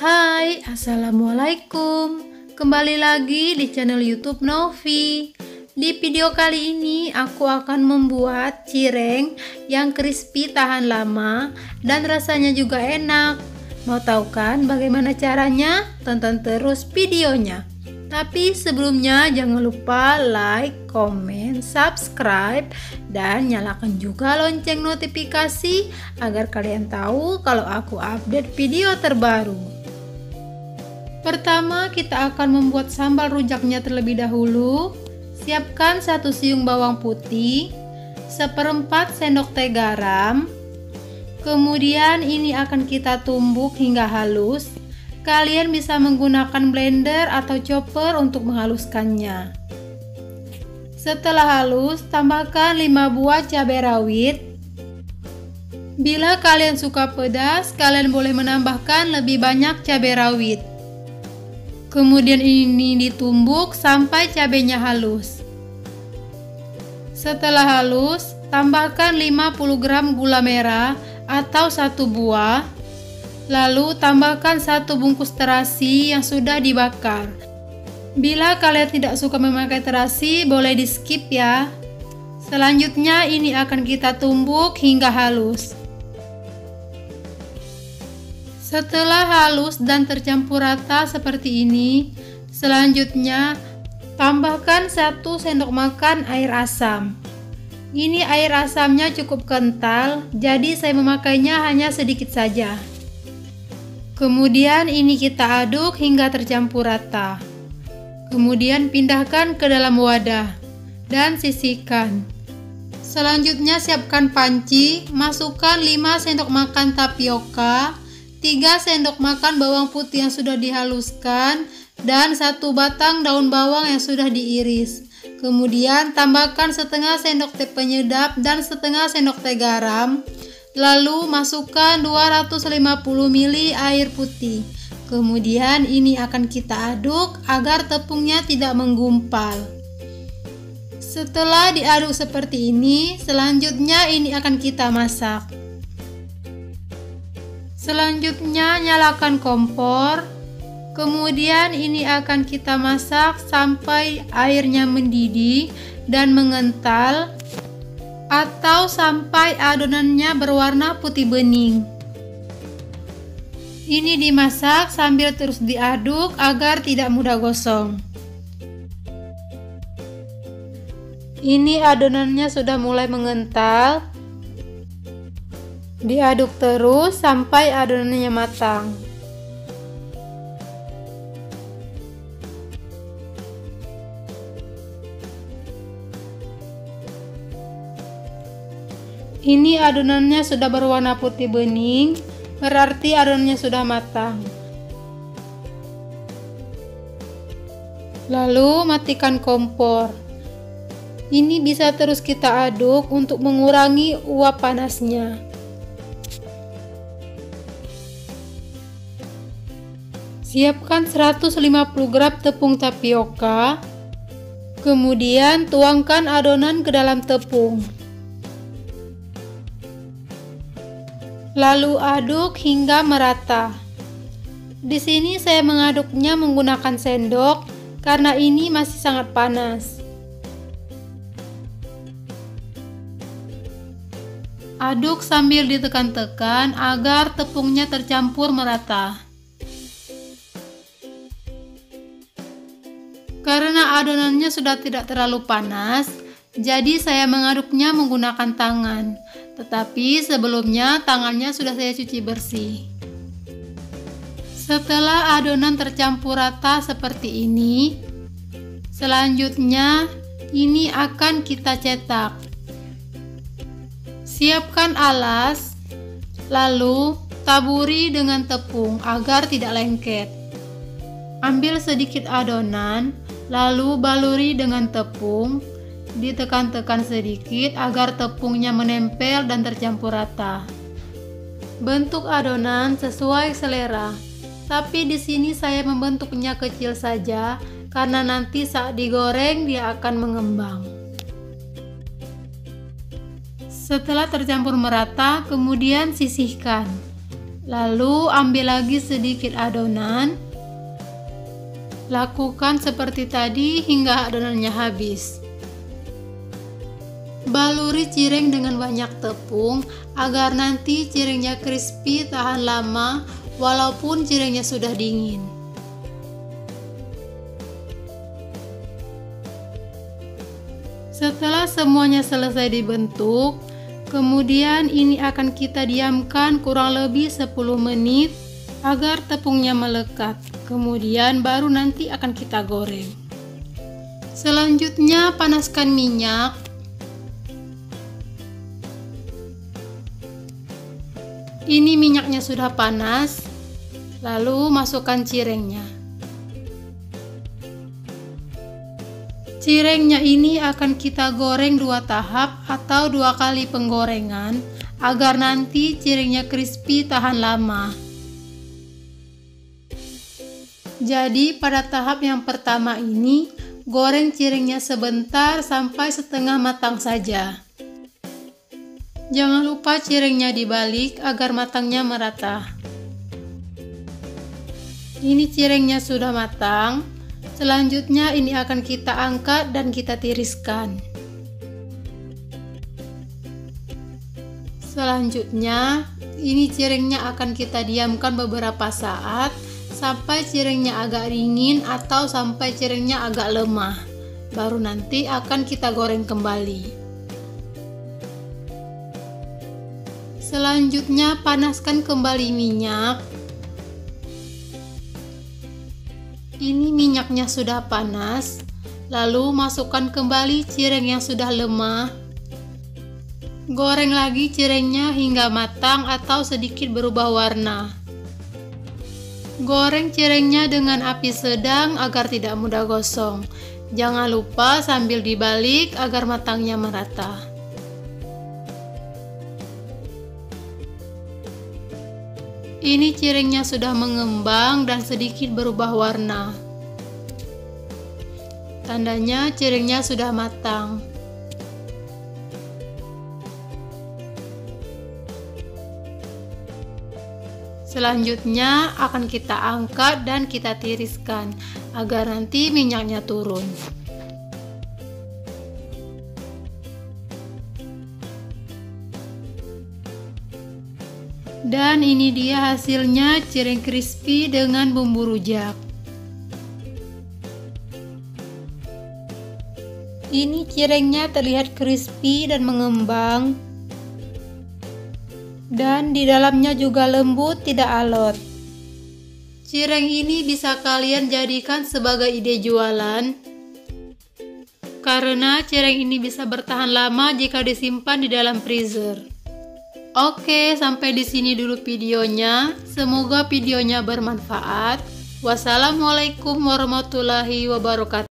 Hai, Assalamualaikum. Kembali lagi di channel YouTube Novi. Di video kali ini aku akan membuat cireng yang crispy tahan lama dan rasanya juga enak. Mau tahu kan bagaimana caranya? Tonton terus videonya. Tapi sebelumnya jangan lupa like, komen, subscribe, dan nyalakan juga lonceng notifikasi agar kalian tahu kalau aku update video terbaru. Pertama kita akan membuat sambal rujaknya terlebih dahulu. Siapkan 1 siung bawang putih, 1/4 sendok teh garam. Kemudian ini akan kita tumbuk hingga halus. Kalian bisa menggunakan blender atau chopper untuk menghaluskannya. Setelah halus, tambahkan 5 buah cabai rawit. Bila kalian suka pedas, kalian boleh menambahkan lebih banyak cabai rawit. Kemudian ini ditumbuk sampai cabainya halus. Setelah halus, tambahkan 50 gram gula merah atau 1 buah. Lalu tambahkan 1 bungkus terasi yang sudah dibakar. Bila kalian tidak suka memakai terasi, boleh di skip ya. Selanjutnya ini akan kita tumbuk hingga halus. Setelah halus dan tercampur rata seperti ini, selanjutnya tambahkan 1 sendok makan air asam. Ini air asamnya cukup kental, jadi saya memakainya hanya sedikit saja. Kemudian ini kita aduk hingga tercampur rata. Kemudian pindahkan ke dalam wadah dan sisihkan. Selanjutnya siapkan panci, masukkan 5 sendok makan tapioka, 3 sendok makan bawang putih yang sudah dihaluskan, dan 1 batang daun bawang yang sudah diiris. Kemudian tambahkan setengah sendok teh penyedap dan setengah sendok teh garam. Lalu masukkan 250 ml air putih. Kemudian ini akan kita aduk agar tepungnya tidak menggumpal. Setelah diaduk seperti ini, selanjutnya ini akan kita masak. Selanjutnya nyalakan kompor. Kemudian ini akan kita masak sampai airnya mendidih dan mengental, atau sampai adonannya berwarna putih bening. Ini dimasak sambil terus diaduk agar tidak mudah gosong. Ini adonannya sudah mulai mengental. Diaduk terus sampai adonannya matang. Ini adonannya sudah berwarna putih bening, berarti adonannya sudah matang. Lalu matikan kompor. Ini bisa terus kita aduk untuk mengurangi uap panasnya. Siapkan 150 gram tepung tapioka. Kemudian tuangkan adonan ke dalam tepung. Lalu aduk hingga merata. Di sini saya mengaduknya menggunakan sendok karena ini masih sangat panas. Aduk sambil ditekan-tekan agar tepungnya tercampur merata. Karena adonannya sudah tidak terlalu panas, jadi saya mengaduknya menggunakan tangan. Tetapi sebelumnya tangannya sudah saya cuci bersih. Setelah adonan tercampur rata seperti ini, selanjutnya ini akan kita cetak. Siapkan alas, lalu taburi dengan tepung agar tidak lengket. Ambil sedikit adonan, lalu baluri dengan tepung. Ditekan-tekan sedikit agar tepungnya menempel dan tercampur rata. Bentuk adonan sesuai selera, tapi di sini saya membentuknya kecil saja karena nanti saat digoreng dia akan mengembang. Setelah tercampur merata, kemudian sisihkan. Lalu ambil lagi sedikit adonan. Lakukan seperti tadi hingga adonannya habis. Baluri cireng dengan banyak tepung agar nanti cirengnya crispy tahan lama walaupun cirengnya sudah dingin. Setelah semuanya selesai dibentuk, kemudian ini akan kita diamkan kurang lebih 10 menit agar tepungnya melekat. Kemudian baru nanti akan kita goreng. Selanjutnya panaskan minyak. Ini minyaknya sudah panas. Lalu masukkan cirengnya. Cirengnya ini akan kita goreng 2 tahap atau 2 kali penggorengan agar nanti cirengnya crispy tahan lama. Jadi pada tahap yang pertama ini, goreng cirengnya sebentar sampai setengah matang saja. Jangan lupa cirengnya dibalik agar matangnya merata. Ini cirengnya sudah matang. Selanjutnya ini akan kita angkat dan kita tiriskan. Selanjutnya, ini cirengnya akan kita diamkan beberapa saat sampai cirengnya agak dingin atau sampai cirengnya agak lemah. Baru nanti akan kita goreng kembali. Selanjutnya panaskan kembali minyak. Ini minyaknya sudah panas. Lalu masukkan kembali cireng yang sudah lemah. Goreng lagi cirengnya hingga matang atau sedikit berubah warna. Goreng cirengnya dengan api sedang agar tidak mudah gosong. Jangan lupa sambil dibalik agar matangnya merata. Ini cirengnya sudah mengembang dan sedikit berubah warna. Tandanya cirengnya sudah matang. Selanjutnya akan kita angkat dan kita tiriskan agar nanti minyaknya turun. Dan ini dia hasilnya cireng crispy dengan bumbu rujak. Ini cirengnya terlihat crispy dan mengembang. Dan di dalamnya juga lembut, tidak alot. Cireng ini bisa kalian jadikan sebagai ide jualan. Karena cireng ini bisa bertahan lama jika disimpan di dalam freezer. Oke, sampai di sini dulu videonya. Semoga videonya bermanfaat. Wassalamualaikum warahmatullahi wabarakatuh.